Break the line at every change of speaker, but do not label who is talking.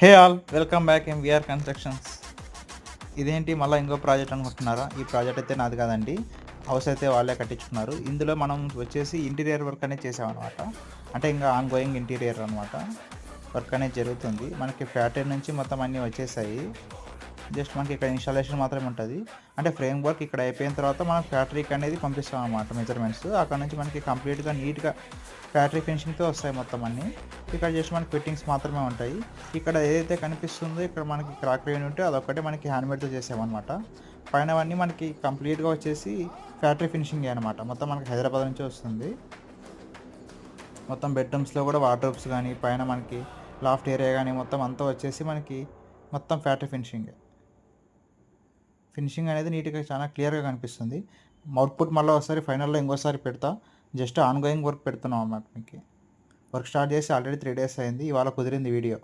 Hey all welcome back in VR constructions. ఇదేంటి మళ్ళీ ఇంకో ప్రాజెక్ట్ అనుకుంటున్నారా? ఈ ప్రాజెక్ట్ అయితే నాది కాదండి. హౌస్ అయితే వాళ్ళే కట్టించుకున్నారు. ఇందులో మనం వచ్చేసి ఇంటీరియర్ వర్క్ అనేది చేసామన్నమాట. అంటే ఇంకా ఆన్ గోయింగ్ ఇంటీరియర్ అనమాట. వర్క్ అనేది జరుగుతుంది. మనకి ఫ్యాక్టరీ నుంచి మొత్తం అన్నీ వచ్చేసాయి. జస్ట్ మనకి ఇక్కడ ఇన్స్టాలేషన్ మాత్రమే ఉంటుంది. అంటే ఫ్రేమ్ వర్క్ ఇక్కడ అయిపోయిన తర్వాత మనం ఫ్యాక్టరీకి అనేది పంపిస్తాం అన్నమాట మెజర్మెంట్స్. అక్కడ నుంచి మనకి కంప్లీట్గా నీట్గా ఫ్యాక్టరీ ఫినిషింగ్తో వస్తాయి మొత్తం అన్నీ. ఇక్కడ జస్ట్ మనకి ఫిట్టింగ్స్ మాత్రమే ఉంటాయి. ఇక్కడ ఏదైతే కనిపిస్తుందో ఇక్కడ మనకి క్రాకరీ యూనిట్ అదొక్కటే మనకి హ్యాండ్మేడ్తో చేసామన్నమాట. పైనవన్నీ మనకి కంప్లీట్గా వచ్చేసి ఫ్యాక్టరీ ఫినిషింగ్ అనమాట. మొత్తం మనకి హైదరాబాద్ నుంచి వస్తుంది. మొత్తం బెడ్రూమ్స్లో కూడా వార్డ్రోబ్స్ కానీ పైన మనకి లాఫ్ట్ ఏరియా కానీ మొత్తం అంతా వచ్చేసి మనకి మొత్తం ఫ్యాక్టరీ ఫినిషింగ్ అనేది నీట్గా చాలా క్లియర్గా కనిపిస్తుంది. అవుట్పుట్ మళ్ళీ ఒకసారి ఫైనల్లో ఇంకోసారి పెడతా. జస్ట్ ఆన్ గోయింగ్ వర్క్ పెడుతున్నాం అన్నమాట. మీకు వర్క్ స్టార్ట్ చేసి ఆల్రెడీ 3 days అయింది. ఇవాళ కుదిరింది వీడియో.